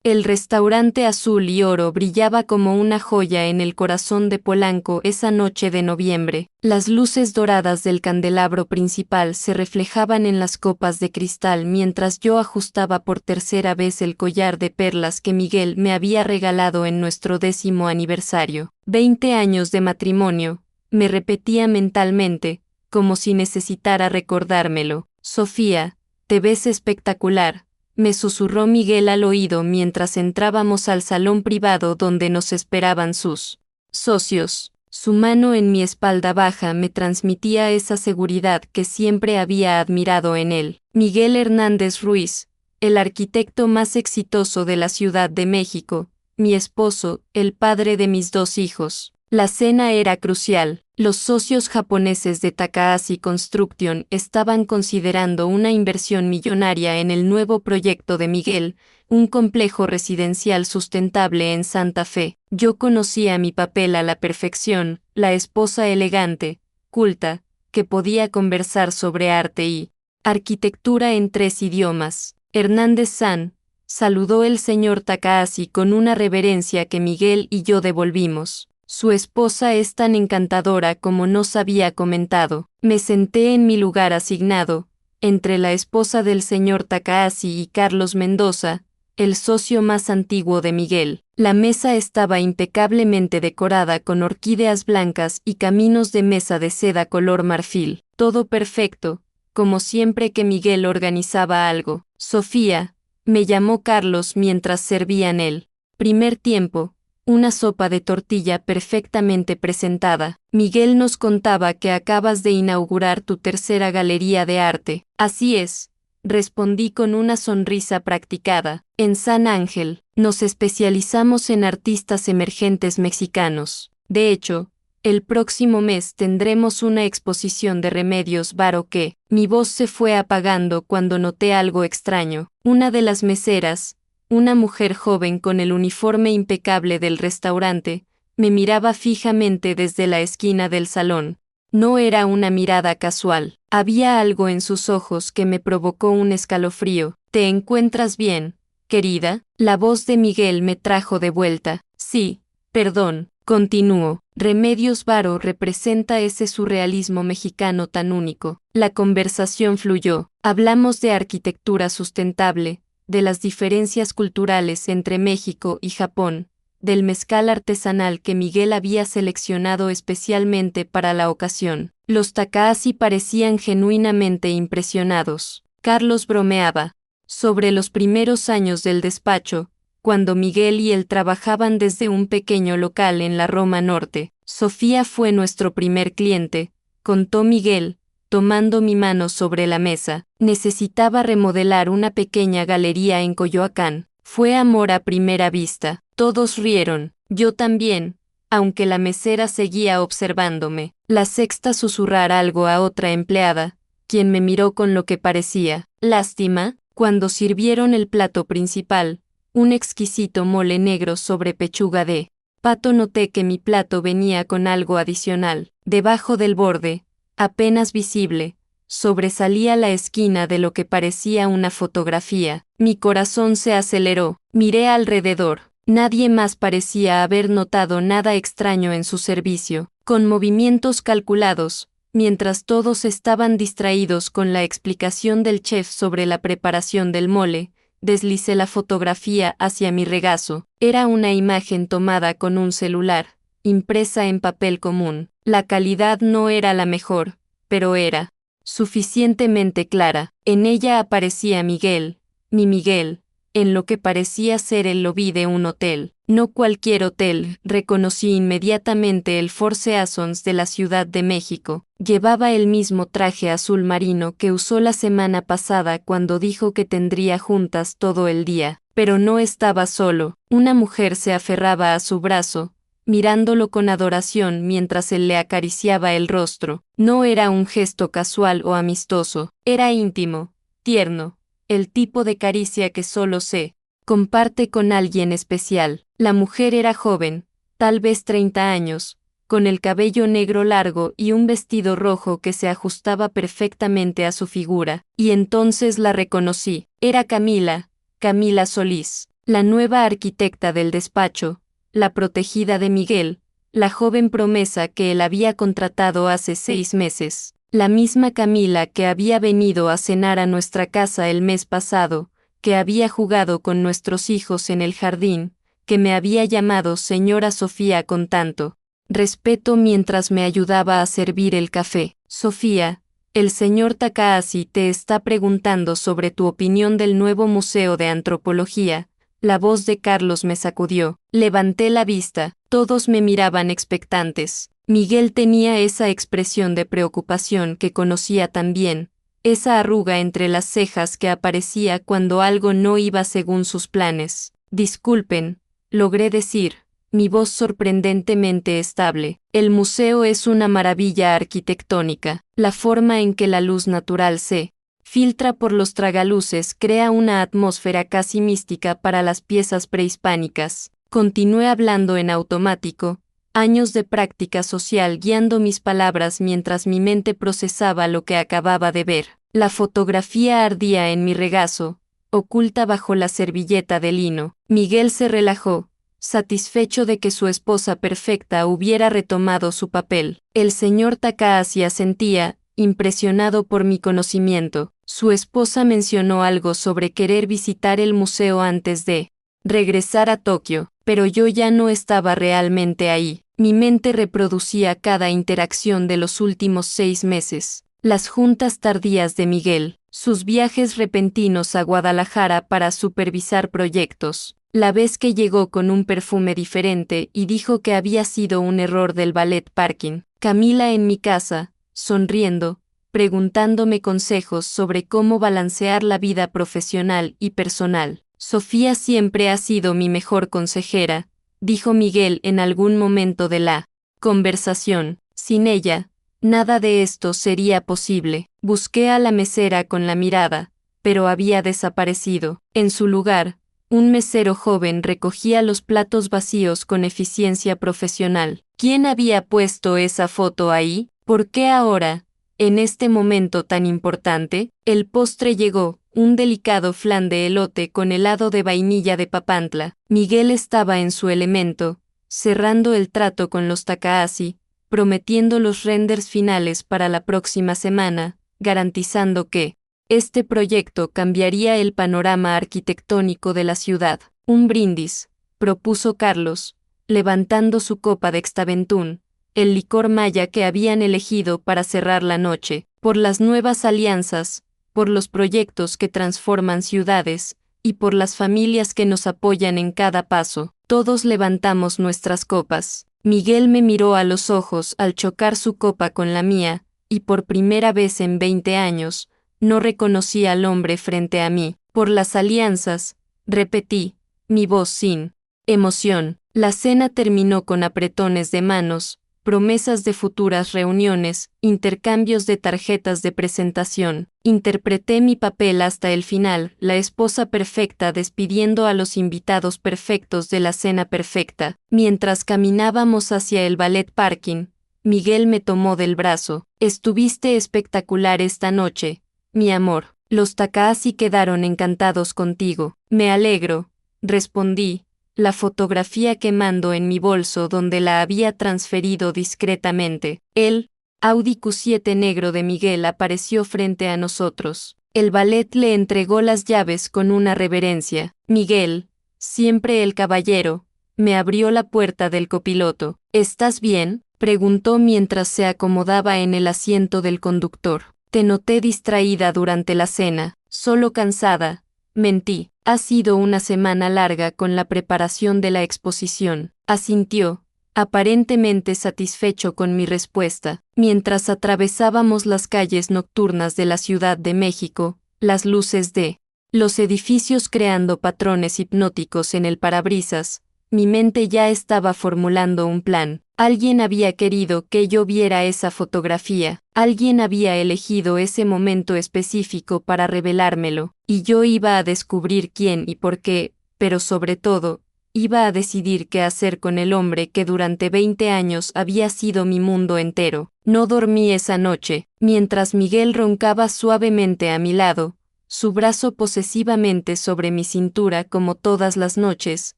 El restaurante azul y oro brillaba como una joya en el corazón de Polanco esa noche de noviembre. Las luces doradas del candelabro principal se reflejaban en las copas de cristal mientras yo ajustaba por tercera vez el collar de perlas que Miguel me había regalado en nuestro 10º aniversario. 20 años de matrimonio, me repetía mentalmente, como si necesitara recordármelo. Sofía, te ves espectacular, me susurró Miguel al oído mientras entrábamos al salón privado donde nos esperaban sus socios. Su mano en mi espalda baja me transmitía esa seguridad que siempre había admirado en él. Miguel Hernández Ruiz, el arquitecto más exitoso de la Ciudad de México, mi esposo, el padre de mis 2 hijos. La cena era crucial. Los socios japoneses de Takahashi Construction estaban considerando una inversión millonaria en el nuevo proyecto de Miguel, un complejo residencial sustentable en Santa Fe. Yo conocía mi papel a la perfección, la esposa elegante, culta, que podía conversar sobre arte y arquitectura en 3 idiomas. Hernández-san, saludó el señor Takahashi con una reverencia que Miguel y yo devolvimos. Su esposa es tan encantadora como nos había comentado. Me senté en mi lugar asignado, entre la esposa del señor Takahashi y Carlos Mendoza, el socio más antiguo de Miguel. La mesa estaba impecablemente decorada con orquídeas blancas y caminos de mesa de seda color marfil. Todo perfecto, como siempre que Miguel organizaba algo. Sofía, me llamó Carlos mientras servían el primer tiempo. Una sopa de tortilla perfectamente presentada. Miguel nos contaba que acabas de inaugurar tu 3ª galería de arte. Así es, respondí con una sonrisa practicada. En San Ángel, nos especializamos en artistas emergentes mexicanos. De hecho, el próximo mes tendremos una exposición de Remedios Varo que, mi voz se fue apagando cuando noté algo extraño. Una de las meseras, una mujer joven con el uniforme impecable del restaurante, me miraba fijamente desde la esquina del salón. No era una mirada casual. Había algo en sus ojos que me provocó un escalofrío. ¿Te encuentras bien, querida? La voz de Miguel me trajo de vuelta. Sí, perdón, continuó. Remedios Varo representa ese surrealismo mexicano tan único. La conversación fluyó. Hablamos de arquitectura sustentable, de las diferencias culturales entre México y Japón, del mezcal artesanal que Miguel había seleccionado especialmente para la ocasión. Los Takahashi parecían genuinamente impresionados. Carlos bromeaba sobre los primeros años del despacho, cuando Miguel y él trabajaban desde un pequeño local en la Roma Norte. Sofía fue nuestro primer cliente, contó Miguel, tomando mi mano sobre la mesa. Necesitaba remodelar una pequeña galería en Coyoacán. Fue amor a primera vista. Todos rieron. Yo también, aunque la mesera seguía observándome. La sexta susurrar algo a otra empleada, quien me miró con lo que parecía lástima. Cuando sirvieron el plato principal, un exquisito mole negro sobre pechuga de pato, noté que mi plato venía con algo adicional. Debajo del borde, apenas visible, sobresalía la esquina de lo que parecía una fotografía. Mi corazón se aceleró. Miré alrededor. Nadie más parecía haber notado nada extraño en su servicio. Con movimientos calculados, mientras todos estaban distraídos con la explicación del chef sobre la preparación del mole, deslicé la fotografía hacia mi regazo. Era una imagen tomada con un celular, impresa en papel común. La calidad no era la mejor, pero era suficientemente clara. En ella aparecía Miguel, mi Miguel, en lo que parecía ser el lobby de un hotel. No cualquier hotel. Reconocí inmediatamente el Four Seasons de la Ciudad de México. Llevaba el mismo traje azul marino que usó la semana pasada cuando dijo que tendría juntas todo el día. Pero no estaba solo. Una mujer se aferraba a su brazo, mirándolo con adoración mientras él le acariciaba el rostro. No era un gesto casual o amistoso, era íntimo, tierno, el tipo de caricia que solo se comparte con alguien especial. La mujer era joven, tal vez 30 años, con el cabello negro largo y un vestido rojo que se ajustaba perfectamente a su figura, y entonces la reconocí. Era Camila, Camila Solís. la nueva arquitecta del despacho, la protegida de Miguel, la joven promesa que él había contratado hace 6 meses, la misma Camila que había venido a cenar a nuestra casa el mes pasado, que había jugado con nuestros hijos en el jardín, que me había llamado señora Sofía con tanto respeto mientras me ayudaba a servir el café. Sofía, el señor Takahashi te está preguntando sobre tu opinión del nuevo Museo de Antropología. La voz de Carlos me sacudió. Levanté la vista, todos me miraban expectantes. Miguel tenía esa expresión de preocupación que conocía tan bien, esa arruga entre las cejas que aparecía cuando algo no iba según sus planes. Disculpen, logré decir, mi voz sorprendentemente estable. El museo es una maravilla arquitectónica. La forma en que la luz natural se filtra por los tragaluces crea una atmósfera casi mística para las piezas prehispánicas. Continué hablando en automático, años de práctica social guiando mis palabras mientras mi mente procesaba lo que acababa de ver. La fotografía ardía en mi regazo, oculta bajo la servilleta de lino. Miguel se relajó, satisfecho de que su esposa perfecta hubiera retomado su papel. El señor Takahashi asentía, impresionado por mi conocimiento. Su esposa mencionó algo sobre querer visitar el museo antes de regresar a Tokio, pero yo ya no estaba realmente ahí. Mi mente reproducía cada interacción de los últimos 6 meses. Las juntas tardías de Miguel, sus viajes repentinos a Guadalajara para supervisar proyectos, la vez que llegó con un perfume diferente y dijo que había sido un error del ballet parking. Camila en mi casa, sonriendo, preguntándome consejos sobre cómo balancear la vida profesional y personal. Sofía siempre ha sido mi mejor consejera, dijo Miguel en algún momento de la conversación. Sin ella, nada de esto sería posible. Busqué a la mesera con la mirada, pero había desaparecido. En su lugar, un mesero joven recogía los platos vacíos con eficiencia profesional. ¿Quién había puesto esa foto ahí? ¿Por qué ahora, en este momento tan importante? El postre llegó, un delicado flan de elote con helado de vainilla de Papantla. Miguel estaba en su elemento, cerrando el trato con los Takahashi, prometiendo los renders finales para la próxima semana, garantizando que este proyecto cambiaría el panorama arquitectónico de la ciudad. Un brindis, propuso Carlos, levantando su copa de Xtaventún, el licor maya que habían elegido para cerrar la noche, por las nuevas alianzas, por los proyectos que transforman ciudades, y por las familias que nos apoyan en cada paso. Todos levantamos nuestras copas. Miguel me miró a los ojos al chocar su copa con la mía, y por primera vez en 20 años, no reconocí al hombre frente a mí. Por las alianzas, repetí, mi voz sin emoción. La cena terminó con apretones de manos, promesas de futuras reuniones, intercambios de tarjetas de presentación. Interpreté mi papel hasta el final, la esposa perfecta despidiendo a los invitados perfectos de la cena perfecta. Mientras caminábamos hacia el ballet parking, Miguel me tomó del brazo. Estuviste espectacular esta noche, mi amor. Los Takahashi quedaron encantados contigo. Me alegro, respondí, la fotografía quemando en mi bolso donde la había transferido discretamente. El Audi Q7 negro de Miguel apareció frente a nosotros. El valet le entregó las llaves con una reverencia. Miguel, siempre el caballero, me abrió la puerta del copiloto. ¿Estás bien?, preguntó mientras se acomodaba en el asiento del conductor. Te noté distraída durante la cena, solo cansada. Mentí. Ha sido una semana larga con la preparación de la exposición. Asintió, aparentemente satisfecho con mi respuesta. Mientras atravesábamos las calles nocturnas de la Ciudad de México, las luces de los edificios creando patrones hipnóticos en el parabrisas, mi mente ya estaba formulando un plan. Alguien había querido que yo viera esa fotografía, alguien había elegido ese momento específico para revelármelo, y yo iba a descubrir quién y por qué, pero sobre todo, iba a decidir qué hacer con el hombre que durante 20 años había sido mi mundo entero. No dormí esa noche. Mientras Miguel roncaba suavemente a mi lado, su brazo posesivamente sobre mi cintura como todas las noches.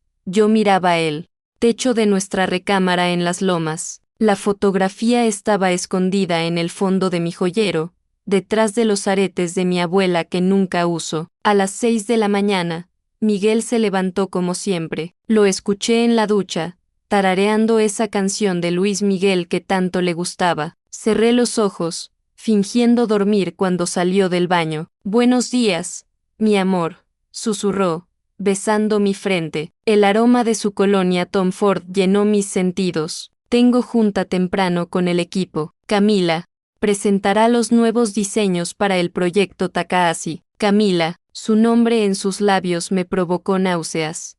Yo miraba el techo de nuestra recámara en las lomas. La fotografía estaba escondida en el fondo de mi joyero, detrás de los aretes de mi abuela que nunca uso. A las 6 de la mañana, Miguel se levantó como siempre. Lo escuché en la ducha, tarareando esa canción de Luis Miguel que tanto le gustaba. Cerré los ojos, fingiendo dormir cuando salió del baño. Buenos días, mi amor, susurró, besando mi frente. El aroma de su colonia Tom Ford llenó mis sentidos. Tengo junta temprano con el equipo. Camila presentará los nuevos diseños para el proyecto Takahashi. Camila, su nombre en sus labios me provocó náuseas.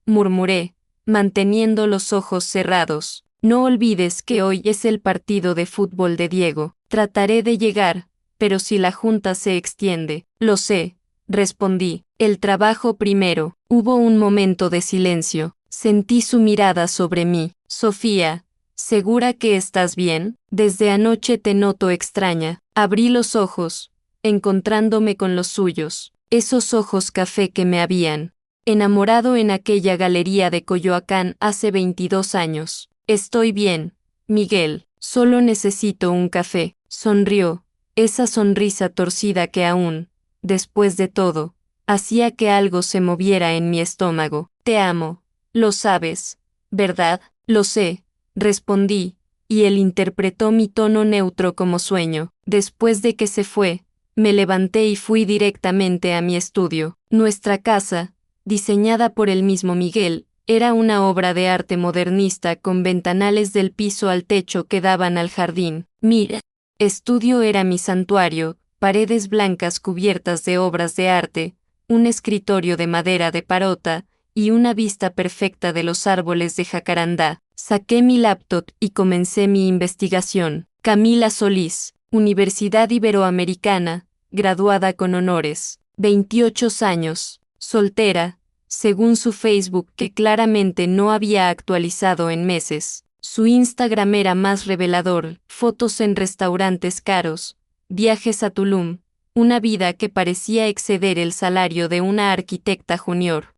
Murmuré, manteniendo los ojos cerrados. No olvides que hoy es el partido de fútbol de Diego. Trataré de llegar, pero si la junta se extiende. Lo sé, respondí. El trabajo primero. Hubo un momento de silencio. Sentí su mirada sobre mí. Sofía, ¿segura que estás bien? Desde anoche te noto extraña. Abrí los ojos, encontrándome con los suyos. Esos ojos café que me habían enamorado en aquella galería de Coyoacán hace 22 años. Estoy bien, Miguel, solo necesito un café. Sonrió, esa sonrisa torcida que aún, después de todo, hacía que algo se moviera en mi estómago. Te amo, lo sabes, ¿verdad? Lo sé, respondí, y él interpretó mi tono neutro como sueño. Después de que se fue, me levanté y fui directamente a mi estudio. Nuestra casa, diseñada por el mismo Miguel, era una obra de arte modernista con ventanales del piso al techo que daban al jardín. Mira, estudio era mi santuario, paredes blancas cubiertas de obras de arte, un escritorio de madera de parota, y una vista perfecta de los árboles de jacarandá. Saqué mi laptop y comencé mi investigación. Camila Solís, Universidad Iberoamericana, graduada con honores, 28 años, soltera, según su Facebook que claramente no había actualizado en meses. Su Instagram era más revelador, fotos en restaurantes caros, viajes a Tulum, una vida que parecía exceder el salario de una arquitecta junior.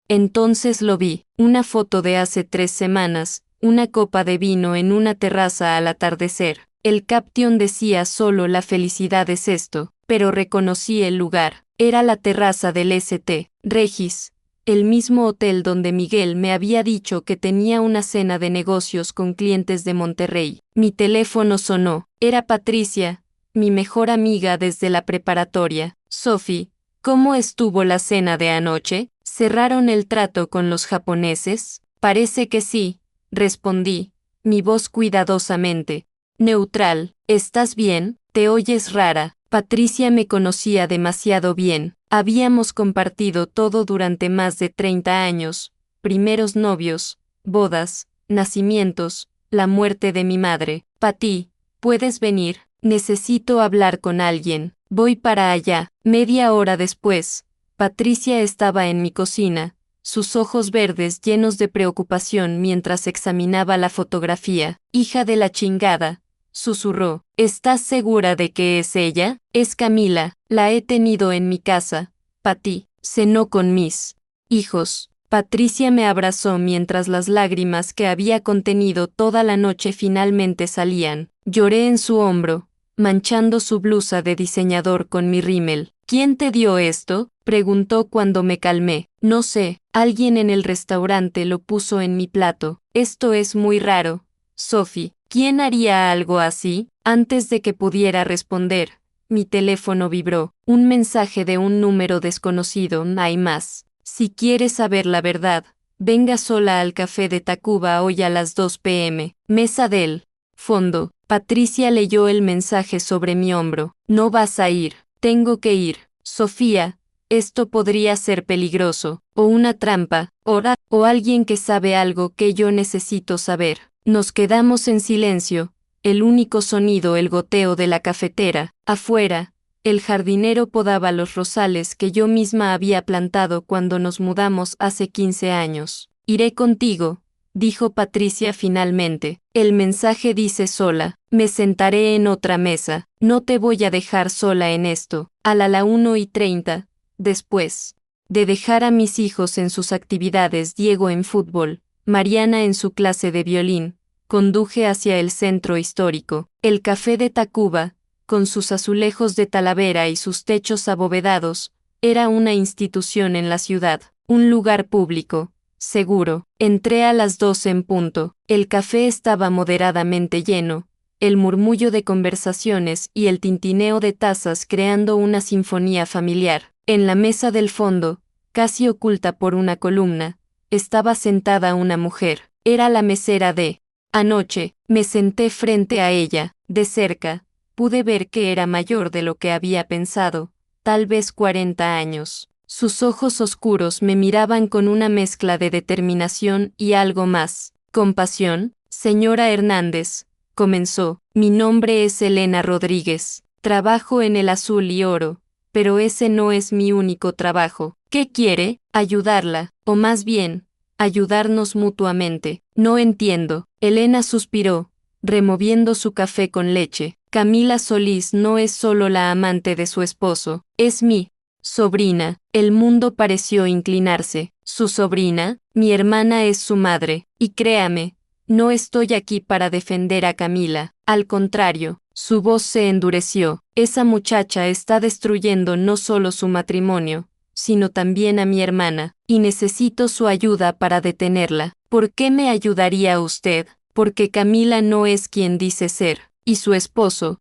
Entonces lo vi, una foto de hace 3 semanas, una copa de vino en una terraza al atardecer. El caption decía solo la felicidad es esto, pero reconocí el lugar. Era la terraza del St. Regis, el mismo hotel donde Miguel me había dicho que tenía una cena de negocios con clientes de Monterrey. Mi teléfono sonó. Era Patricia, mi mejor amiga desde la preparatoria. Sophie, ¿cómo estuvo la cena de anoche? ¿Cerraron el trato con los japoneses? Parece que sí, respondí, mi voz cuidadosamente neutral. ¿Estás bien? ¿Te oyes rara? Patricia me conocía demasiado bien. Habíamos compartido todo durante más de 30 años, primeros novios, bodas, nacimientos, la muerte de mi madre. Patty, ¿puedes venir? Necesito hablar con alguien. Voy para allá. Media hora después, Patricia estaba en mi cocina, sus ojos verdes llenos de preocupación mientras examinaba la fotografía. Hija de la chingada, susurró. ¿Estás segura de que es ella? Es Camila, la he tenido en mi casa. Patty, cenó con mis hijos. Patricia me abrazó mientras las lágrimas que había contenido toda la noche finalmente salían. Lloré en su hombro, manchando su blusa de diseñador con mi rímel. ¿Quién te dio esto?, preguntó cuando me calmé. No sé, alguien en el restaurante lo puso en mi plato. Esto es muy raro. Sophie, ¿quién haría algo así? Antes de que pudiera responder, mi teléfono vibró. Un mensaje de un número desconocido. No hay más. Si quieres saber la verdad, venga sola al café de Tacuba hoy a las 2 p.m. Mesa del fondo. Patricia leyó el mensaje sobre mi hombro. No vas a ir. Tengo que ir. Sofía, esto podría ser peligroso, o una trampa, o alguien que sabe algo que yo necesito saber. Nos quedamos en silencio, el único sonido el goteo de la cafetera. Afuera, el jardinero podaba los rosales que yo misma había plantado cuando nos mudamos hace 15 años. Iré contigo, dijo Patricia finalmente. El mensaje dice sola, me sentaré en otra mesa, no te voy a dejar sola en esto. A la 1:30, después de dejar a mis hijos en sus actividades, Diego en fútbol, Mariana en su clase de violín, conduje hacia el centro histórico. El café de Tacuba, con sus azulejos de Talavera y sus techos abovedados, era una institución en la ciudad, un lugar público, seguro. Entré a las 2 en punto. El café estaba moderadamente lleno, el murmullo de conversaciones y el tintineo de tazas creando una sinfonía familiar. En la mesa del fondo, casi oculta por una columna, estaba sentada una mujer. Era la mesera de anoche. Me senté frente a ella, de cerca. Pude ver que era mayor de lo que había pensado, tal vez 40 años. Sus ojos oscuros me miraban con una mezcla de determinación y algo más. Compasión. Señora Hernández, comenzó, mi nombre es Elena Rodríguez. Trabajo en el Azul y Oro, pero ese no es mi único trabajo. ¿Qué quiere? Ayudarla, o más bien, ayudarnos mutuamente. No entiendo. Elena suspiró, removiendo su café con leche. Camila Solís no es solo la amante de su esposo, es mi sobrina. El mundo pareció inclinarse. ¿Su sobrina? Mi hermana es su madre, y créame, no estoy aquí para defender a Camila. Al contrario, su voz se endureció. Esa muchacha está destruyendo no solo su matrimonio, sino también a mi hermana, y necesito su ayuda para detenerla. ¿Por qué me ayudaría usted? Porque Camila no es quien dice ser, y su esposo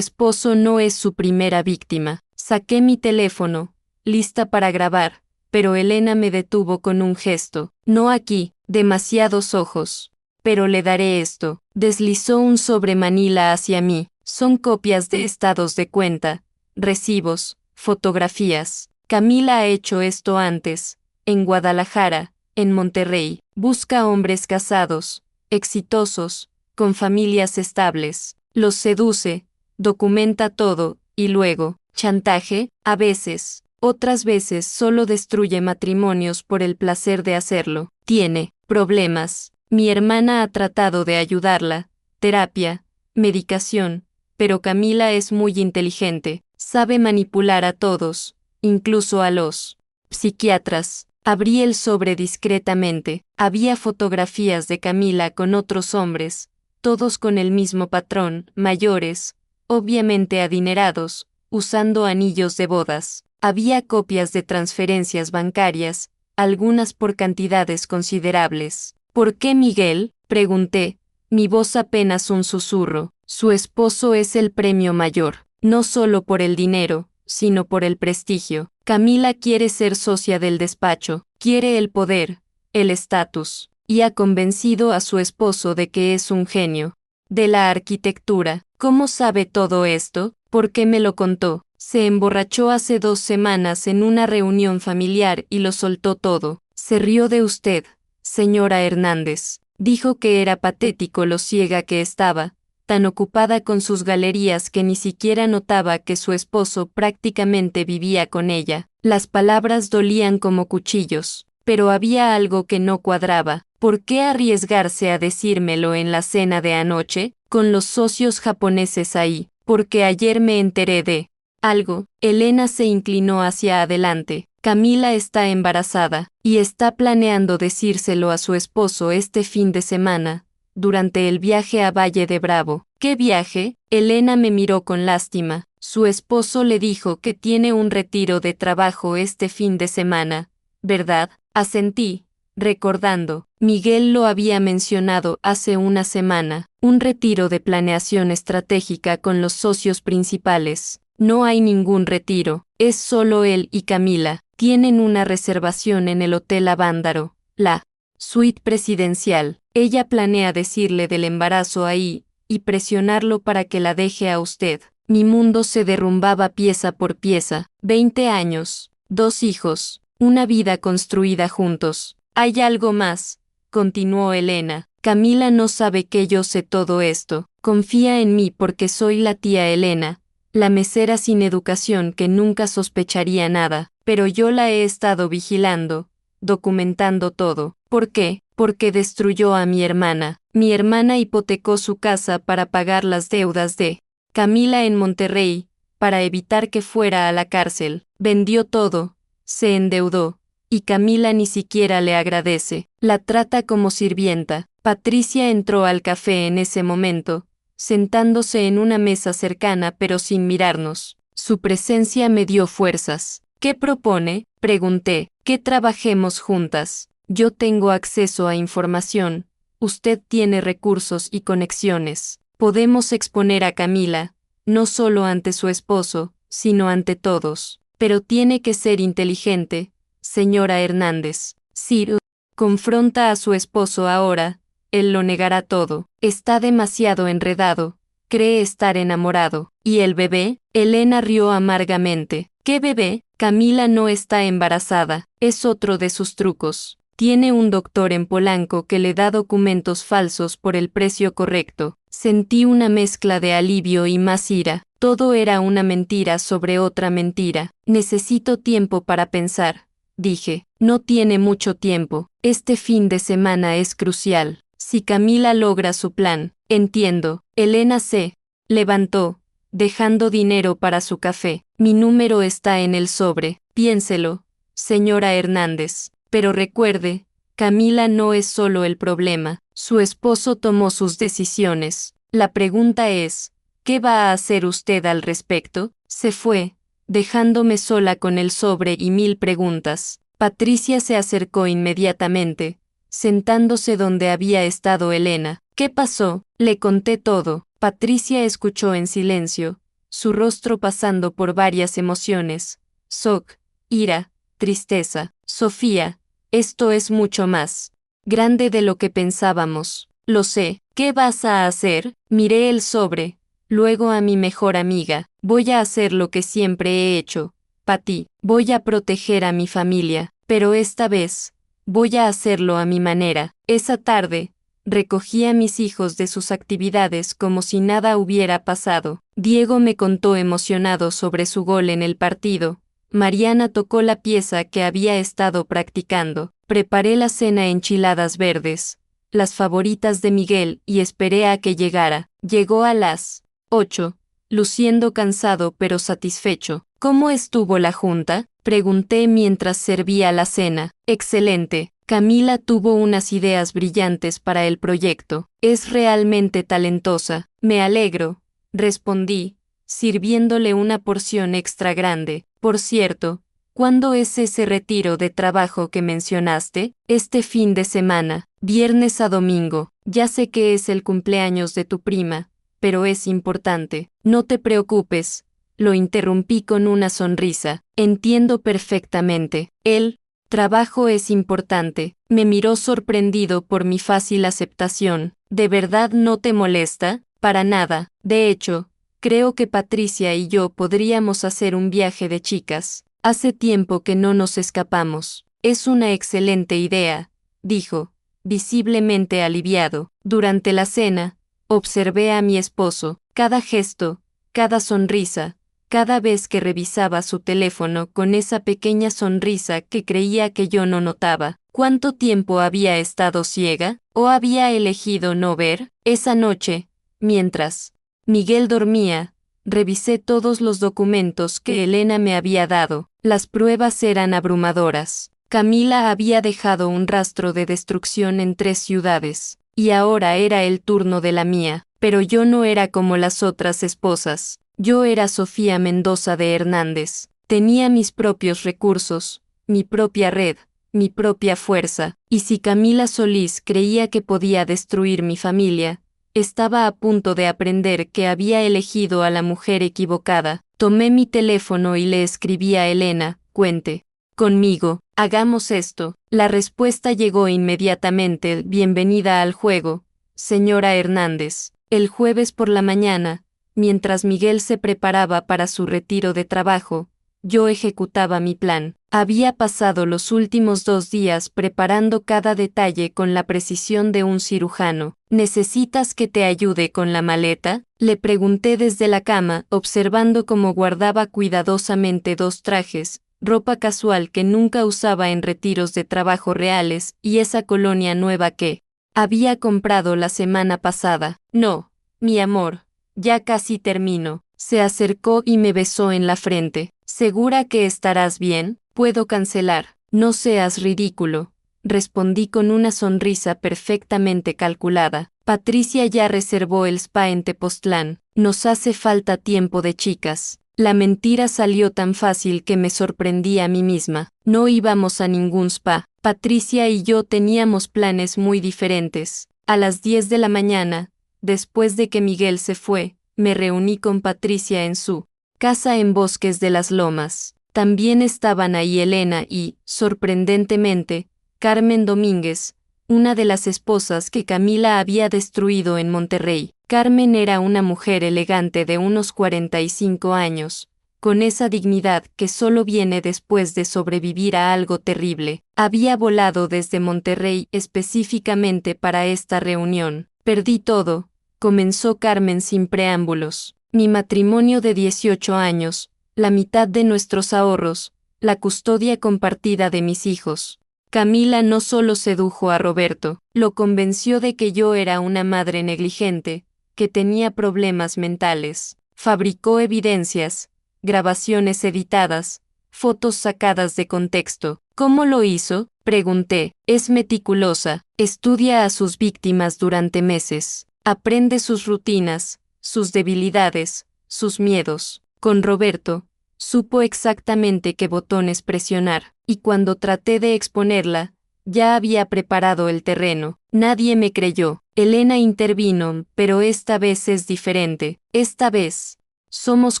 no es su primera víctima. Saqué mi teléfono, lista para grabar, pero Elena me detuvo con un gesto. No aquí, demasiados ojos. Pero le daré esto. Deslizó un sobre Manila hacia mí. Son copias de estados de cuenta, recibos, fotografías. Camila ha hecho esto antes, en Guadalajara, en Monterrey. Busca hombres casados, exitosos, con familias estables. Los seduce, documenta todo, y luego, chantaje, a veces, otras veces solo destruye matrimonios por el placer de hacerlo. Tiene problemas. Mi hermana ha tratado de ayudarla, terapia, medicación, pero Camila es muy inteligente, sabe manipular a todos, incluso a los psiquiatras. Abrí el sobre discretamente. Había fotografías de Camila con otros hombres, todos con el mismo patrón, mayores, obviamente adinerados, usando anillos de bodas. Había copias de transferencias bancarias, algunas por cantidades considerables. ¿Por qué Miguel? Pregunté, mi voz apenas un susurro. Su esposo es el premio mayor, no solo por el dinero, sino por el prestigio. Camila quiere ser socia del despacho, quiere el poder, el estatus, y ha convencido a su esposo de que es un genio. De la arquitectura. ¿Cómo sabe todo esto? ¿Por qué me lo contó? Se emborrachó hace 2 semanas en una reunión familiar y lo soltó todo. Se rió de usted, señora Hernández. Dijo que era patético lo ciega que estaba, tan ocupada con sus galerías que ni siquiera notaba que su esposo prácticamente vivía con ella. Las palabras dolían como cuchillos, pero había algo que no cuadraba. ¿Por qué arriesgarse a decírmelo en la cena de anoche, con los socios japoneses ahí? Porque ayer me enteré de algo. Elena se inclinó hacia adelante. Camila está embarazada, y está planeando decírselo a su esposo este fin de semana, durante el viaje a Valle de Bravo. ¿Qué viaje? Elena me miró con lástima. Su esposo le dijo que tiene un retiro de trabajo este fin de semana, ¿verdad? Asentí, recordando. Miguel lo había mencionado hace una semana. Un retiro de planeación estratégica con los socios principales. No hay ningún retiro, es solo él y Camila. Tienen una reservación en el Hotel Avándaro, la suite presidencial. Ella planea decirle del embarazo ahí, y presionarlo para que la deje a usted. Mi mundo se derrumbaba pieza por pieza. 20 años, 2 hijos, una vida construida juntos. Hay algo más, continuó Elena. Camila no sabe que yo sé todo esto. Confía en mí porque soy la tía Elena, la mesera sin educación que nunca sospecharía nada, pero yo la he estado vigilando, documentando todo. ¿Por qué? porque destruyó a mi hermana. Mi hermana hipotecó su casa para pagar las deudas de Camila en Monterrey, para evitar que fuera a la cárcel. Vendió todo, se endeudó, y Camila ni siquiera le agradece. La trata como sirvienta. Patricia entró al café en ese momento, sentándose en una mesa cercana pero sin mirarnos. Su presencia me dio fuerzas. ¿Qué propone?, pregunté. Que trabajemos juntas. Yo tengo acceso a información, usted tiene recursos y conexiones. Podemos exponer a Camila, no solo ante su esposo, sino ante todos. Pero tiene que ser inteligente, señora Hernández. Si confronta a su esposo ahora, él lo negará todo. Está demasiado enredado, cree estar enamorado. ¿Y el bebé? Elena rió amargamente. ¿Qué bebé? Camila no está embarazada, es otro de sus trucos. Tiene un doctor en Polanco que le da documentos falsos por el precio correcto. Sentí una mezcla de alivio y más ira. Todo era una mentira sobre otra mentira. Necesito tiempo para pensar, dije. No tiene mucho tiempo. Este fin de semana es crucial. Si Camila logra su plan, entiendo. Elena se levantó, dejando dinero para su café. Mi número está en el sobre. Piénselo, señora Hernández. Pero recuerde, Camila no es solo el problema. Su esposo tomó sus decisiones. La pregunta es, ¿qué va a hacer usted al respecto? Se fue, dejándome sola con el sobre y 1000 preguntas. Patricia se acercó inmediatamente, sentándose donde había estado Elena. ¿Qué pasó? Le conté todo. Patricia escuchó en silencio, su rostro pasando por varias emociones. Shock, ira, tristeza. Sofía, esto es mucho más grande de lo que pensábamos. Lo sé. ¿Qué vas a hacer? Miré el sobre, luego a mi mejor amiga. Voy a hacer lo que siempre he hecho, Patty. Voy a proteger a mi familia, pero esta vez, voy a hacerlo a mi manera. Esa tarde, recogí a mis hijos de sus actividades como si nada hubiera pasado. Diego me contó emocionado sobre su gol en el partido. Mariana tocó la pieza que había estado practicando. Preparé la cena enchiladas verdes, las favoritas de Miguel, y esperé a que llegara. Llegó a las 8, luciendo cansado pero satisfecho. ¿Cómo estuvo la junta?, pregunté mientras servía la cena. Excelente. Camila tuvo unas ideas brillantes para el proyecto. Es realmente talentosa. Me alegro, respondí, sirviéndole una porción extra grande. Por cierto, ¿cuándo es ese retiro de trabajo que mencionaste? Este fin de semana, viernes a domingo. Ya sé que es el cumpleaños de tu prima, pero es importante. No te preocupes, lo interrumpí con una sonrisa. Entiendo perfectamente. El trabajo es importante. Me miró sorprendido por mi fácil aceptación. ¿De verdad no te molesta? Para nada. De hecho, creo que Patricia y yo podríamos hacer un viaje de chicas. Hace tiempo que no nos escapamos. Es una excelente idea, dijo, visiblemente aliviado. Durante la cena, observé a mi esposo. Cada gesto, cada sonrisa, cada vez que revisaba su teléfono con esa pequeña sonrisa que creía que yo no notaba. ¿Cuánto tiempo había estado ciega? ¿O había elegido no ver? Esa noche, mientras Miguel dormía, revisé todos los documentos que Elena me había dado. Las pruebas eran abrumadoras. Camila había dejado un rastro de destrucción en 3 ciudades, y ahora era el turno de la mía. Pero yo no era como las otras esposas. Yo era Sofía Mendoza de Hernández. Tenía mis propios recursos, mi propia red, mi propia fuerza. Y si Camila Solís creía que podía destruir mi familia, estaba a punto de aprender que había elegido a la mujer equivocada. Tomé mi teléfono y le escribí a Elena: cuente conmigo, hagamos esto. La respuesta llegó inmediatamente: bienvenida al juego, señora Hernández. El jueves por la mañana, mientras Miguel se preparaba para su retiro de trabajo, yo ejecutaba mi plan. Había pasado los últimos 2 días preparando cada detalle con la precisión de un cirujano. ¿Necesitas que te ayude con la maleta?, le pregunté desde la cama, observando cómo guardaba cuidadosamente 2 trajes, ropa casual que nunca usaba en retiros de trabajo reales y esa colonia nueva que había comprado la semana pasada. No, mi amor, ya casi termino. Se acercó y me besó en la frente. ¿Segura que estarás bien? Puedo cancelar. No seas ridículo, respondí con una sonrisa perfectamente calculada. Patricia ya reservó el spa en Tepoztlán. Nos hace falta tiempo de chicas. La mentira salió tan fácil que me sorprendí a mí misma. No íbamos a ningún spa. Patricia y yo teníamos planes muy diferentes. A las 10 de la mañana, después de que Miguel se fue, me reuní con Patricia en su casa en Bosques de las Lomas. También estaban ahí Elena y, sorprendentemente, Carmen Domínguez, una de las esposas que Camila había destruido en Monterrey. Carmen era una mujer elegante de unos 45 años, con esa dignidad que solo viene después de sobrevivir a algo terrible. Había volado desde Monterrey específicamente para esta reunión. Perdí todo, comenzó Carmen sin preámbulos. Mi matrimonio de 18 años, la mitad de nuestros ahorros, la custodia compartida de mis hijos. Camila no solo sedujo a Roberto, lo convenció de que yo era una madre negligente, que tenía problemas mentales. Fabricó evidencias, grabaciones editadas, fotos sacadas de contexto. ¿Cómo lo hizo? Pregunté. Es meticulosa, estudia a sus víctimas durante meses, aprende sus rutinas, sus debilidades, sus miedos. Con Roberto, supo exactamente qué botones presionar, y cuando traté de exponerla, ya había preparado el terreno. Nadie me creyó. Elena intervino, pero esta vez es diferente. Esta vez, somos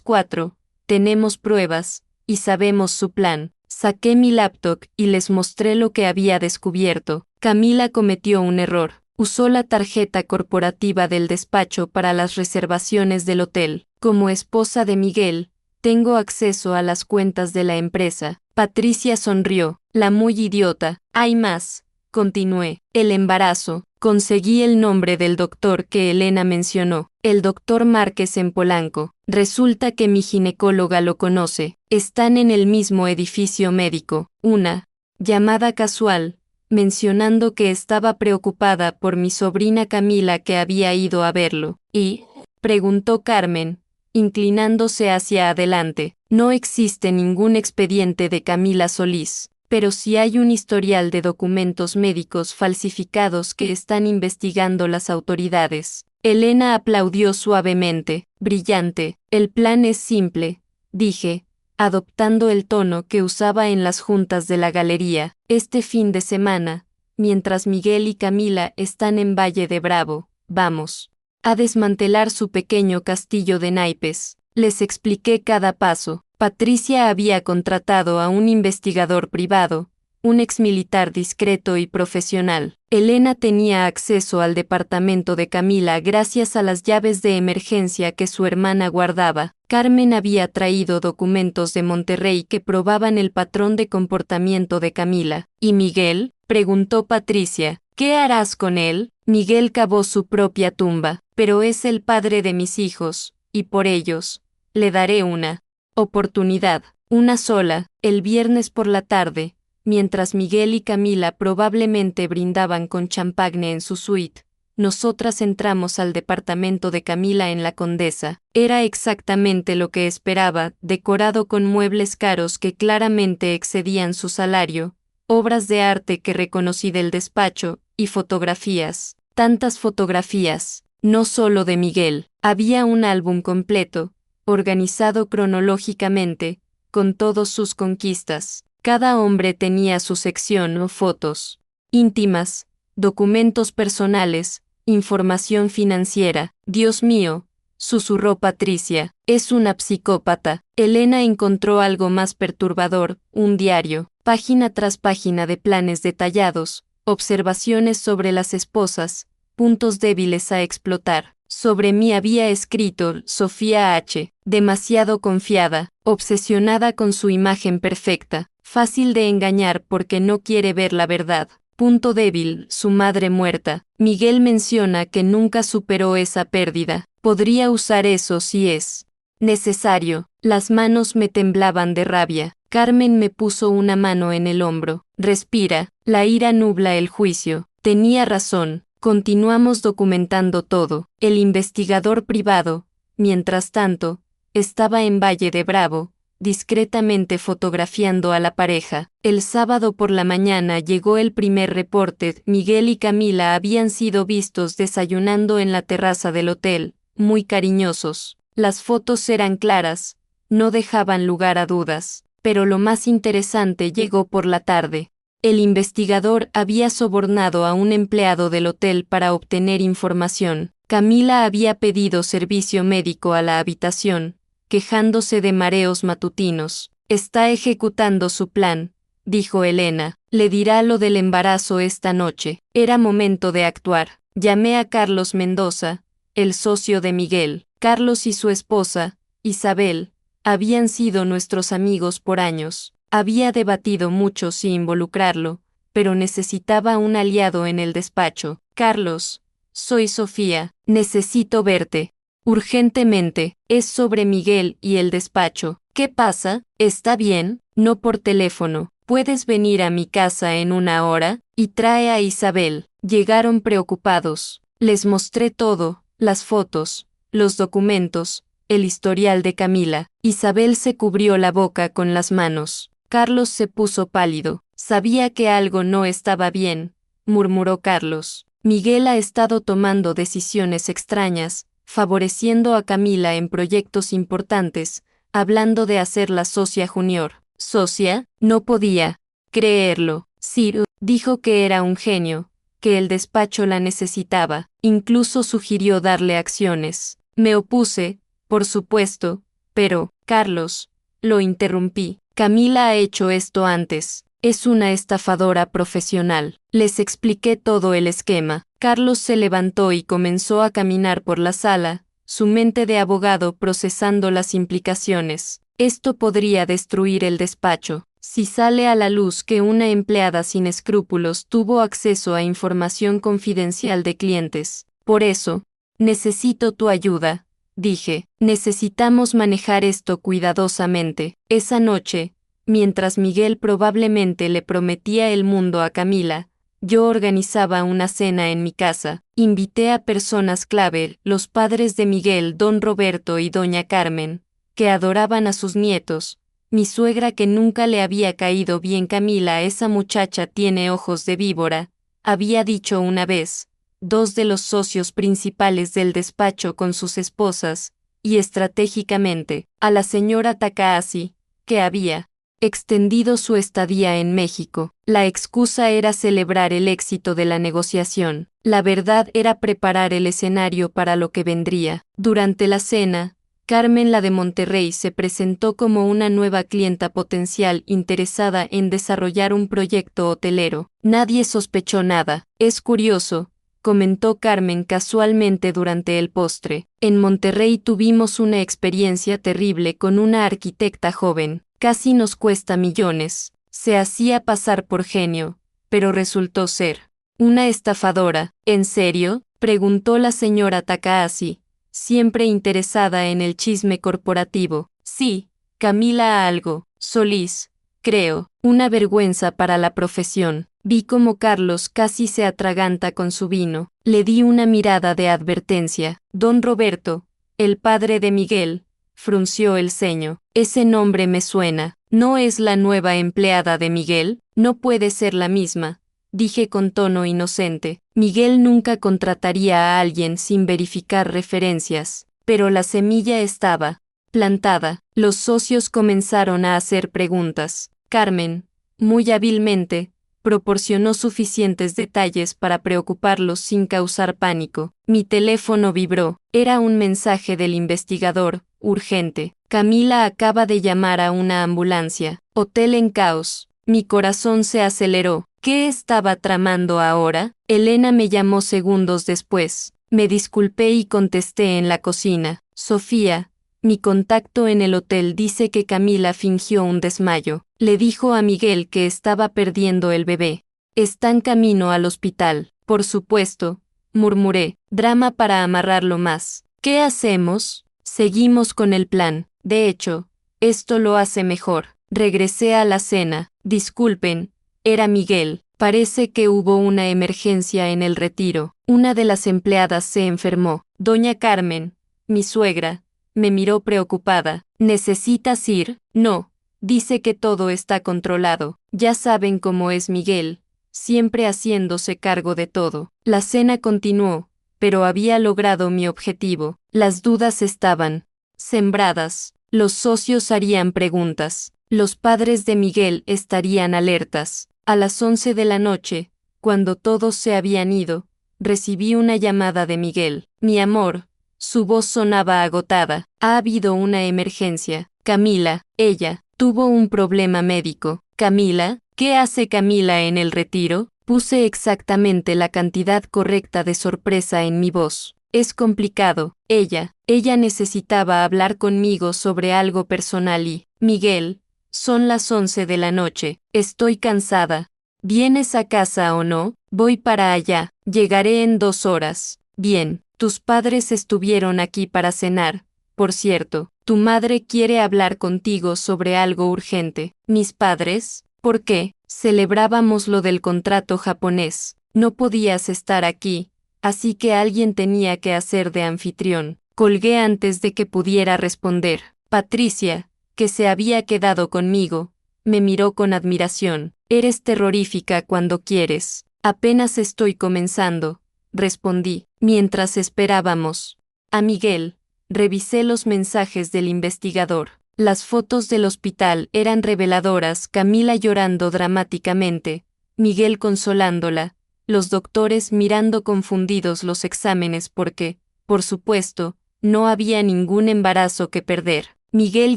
4, tenemos pruebas, y sabemos su plan. Saqué mi laptop y les mostré lo que había descubierto. Camila cometió un error. Usó la tarjeta corporativa del despacho para las reservaciones del hotel. Como esposa de Miguel, tengo acceso a las cuentas de la empresa. Patricia sonrió. La muy idiota. Hay más. Continué. El embarazo. Conseguí el nombre del doctor que Elena mencionó. El doctor Márquez en Polanco. Resulta que mi ginecóloga lo conoce. Están en el mismo edificio médico. Una llamada casual, mencionando que estaba preocupada por mi sobrina Camila que había ido a verlo. ¿Y? Preguntó Carmen, inclinándose hacia adelante. No existe ningún expediente de Camila Solís, pero sí hay un historial de documentos médicos falsificados que están investigando las autoridades. Elena aplaudió suavemente. Brillante. El plan es simple, dije, adoptando el tono que usaba en las juntas de la galería. Este fin de semana, mientras Miguel y Camila están en Valle de Bravo, vamos a desmantelar su pequeño castillo de naipes. Les expliqué cada paso. Patricia había contratado a un investigador privado, un exmilitar discreto y profesional. Elena tenía acceso al departamento de Camila gracias a las llaves de emergencia que su hermana guardaba. Carmen había traído documentos de Monterrey que probaban el patrón de comportamiento de Camila. ¿Y Miguel? Preguntó Patricia. ¿Qué harás con él? Miguel cavó su propia tumba, pero es el padre de mis hijos, y por ellos, le daré una oportunidad, una sola. El viernes por la tarde, mientras Miguel y Camila probablemente brindaban con champagne en su suite, nosotras entramos al departamento de Camila en la Condesa. Era exactamente lo que esperaba, decorado con muebles caros que claramente excedían su salario, obras de arte que reconocí del despacho, y fotografías. Tantas fotografías, no solo de Miguel. Había un álbum completo, organizado cronológicamente, con todas sus conquistas. Cada hombre tenía su sección o fotos íntimas, documentos personales, información financiera. Dios mío, susurró Patricia, es una psicópata. Elena encontró algo más perturbador, un diario, página tras página de planes detallados, observaciones sobre las esposas, puntos débiles a explotar. Sobre mí había escrito Sofía H., demasiado confiada, obsesionada con su imagen perfecta, fácil de engañar porque no quiere ver la verdad. Punto débil, su madre muerta. Miguel menciona que nunca superó esa pérdida. Podría usar eso si es necesario. Las manos me temblaban de rabia. Carmen me puso una mano en el hombro. Respira, la ira nubla el juicio. Tenía razón. Continuamos documentando todo. El investigador privado, mientras tanto, estaba en Valle de Bravo, discretamente fotografiando a la pareja. El sábado por la mañana llegó el primer reporte. Miguel y Camila habían sido vistos desayunando en la terraza del hotel, muy cariñosos. Las fotos eran claras, no dejaban lugar a dudas, pero lo más interesante llegó por la tarde. El investigador había sobornado a un empleado del hotel para obtener información. Camila había pedido servicio médico a la habitación, quejándose de mareos matutinos. Está ejecutando su plan, dijo Elena. Le dirá lo del embarazo esta noche. Era momento de actuar. Llamé a Carlos Mendoza, el socio de Miguel. Carlos y su esposa, Isabel, habían sido nuestros amigos por años. Había debatido mucho si involucrarlo, pero necesitaba un aliado en el despacho. Carlos, soy Sofía, necesito verte. Urgentemente, es sobre Miguel y el despacho. ¿Qué pasa? ¿Está bien? No por teléfono. ¿Puedes venir a mi casa en una hora? Y trae a Isabel. Llegaron preocupados. Les mostré todo, las fotos, los documentos, el historial de Camila. Isabel se cubrió la boca con las manos. Carlos se puso pálido. Sabía que algo no estaba bien, murmuró Carlos. Miguel ha estado tomando decisiones extrañas, favoreciendo a Camila en proyectos importantes, hablando de hacerla socia junior. ¿Socia? No podía creerlo. Ciro dijo que era un genio, que el despacho la necesitaba, incluso sugirió darle acciones. Me opuse, por supuesto, pero, Carlos, lo interrumpí. Camila ha hecho esto antes. Es una estafadora profesional. Les expliqué todo el esquema. Carlos se levantó y comenzó a caminar por la sala, su mente de abogado procesando las implicaciones. Esto podría destruir el despacho. Si sale a la luz que una empleada sin escrúpulos tuvo acceso a información confidencial de clientes. Por eso, necesito tu ayuda, dije. Necesitamos manejar esto cuidadosamente. Esa noche, mientras Miguel probablemente le prometía el mundo a Camila, yo organizaba una cena en mi casa. Invité a personas clave, los padres de Miguel, don Roberto y doña Carmen, que adoraban a sus nietos, mi suegra que nunca le había caído bien. Camila, esa muchacha tiene ojos de víbora, había dicho una vez. Dos de los socios principales del despacho con sus esposas, y estratégicamente, a la señora Takahashi, que había extendido su estadía en México. La excusa era celebrar el éxito de la negociación. La verdad era preparar el escenario para lo que vendría. Durante la cena, Carmen, la de Monterrey, se presentó como una nueva clienta potencial interesada en desarrollar un proyecto hotelero. Nadie sospechó nada. Es curioso, comentó Carmen casualmente durante el postre. En Monterrey tuvimos una experiencia terrible con una arquitecta joven. Casi nos cuesta millones. Se hacía pasar por genio, pero resultó ser una estafadora. ¿En serio?, preguntó la señora Takahashi, siempre interesada en el chisme corporativo. Sí, Camila algo, Solís, creo, una vergüenza para la profesión. Vi como Carlos casi se atraganta con su vino. Le di una mirada de advertencia. Don Roberto, el padre de Miguel, frunció el ceño. Ese nombre me suena. ¿No es la nueva empleada de Miguel? No puede ser la misma, dije con tono inocente. Miguel nunca contrataría a alguien sin verificar referencias, pero la semilla estaba plantada. Los socios comenzaron a hacer preguntas. Carmen, muy hábilmente, proporcionó suficientes detalles para preocuparlos sin causar pánico. Mi teléfono vibró. Era un mensaje del investigador, urgente. Camila acaba de llamar a una ambulancia. Hotel en caos. Mi corazón se aceleró. ¿Qué estaba tramando ahora? Elena me llamó segundos después. Me disculpé y contesté en la cocina. Sofía, mi contacto en el hotel dice que Camila fingió un desmayo. Le dijo a Miguel que estaba perdiendo el bebé. Están camino al hospital. Por supuesto, murmuré. Drama para amarrarlo más. ¿Qué hacemos? Seguimos con el plan. De hecho, esto lo hace mejor. Regresé a la cena. Disculpen, era Miguel. Parece que hubo una emergencia en el retiro. Una de las empleadas se enfermó. Doña Carmen, mi suegra, me miró preocupada. ¿Necesitas ir? No. Dice que todo está controlado. Ya saben cómo es Miguel, siempre haciéndose cargo de todo. La cena continuó, pero había logrado mi objetivo. Las dudas estaban sembradas. Los socios harían preguntas. Los padres de Miguel estarían alertas. A las 11 de la noche, cuando todos se habían ido, recibí una llamada de Miguel. Mi amor, su voz sonaba agotada. Ha habido una emergencia. Camila, ella, tuvo un problema médico. Camila, ¿qué hace Camila en el retiro? Puse exactamente la cantidad correcta de sorpresa en mi voz. Es complicado. Ella necesitaba hablar conmigo sobre algo personal y, Miguel, son las 11 de la noche, estoy cansada. ¿Vienes a casa o no? Voy para allá, llegaré en 2 horas. Bien, tus padres estuvieron aquí para cenar. Por cierto, tu madre quiere hablar contigo sobre algo urgente. ¿Mis padres? ¿Por qué? Celebrábamos lo del contrato japonés. No podías estar aquí, así que alguien tenía que hacer de anfitrión. Colgué antes de que pudiera responder. Patricia, que se había quedado conmigo, me miró con admiración. Eres terrorífica cuando quieres. Apenas estoy comenzando, respondí, mientras esperábamos a Miguel. Revisé los mensajes del investigador. Las fotos del hospital eran reveladoras, Camila llorando dramáticamente, Miguel consolándola, los doctores mirando confundidos los exámenes porque, por supuesto, no había ningún embarazo que perder. Miguel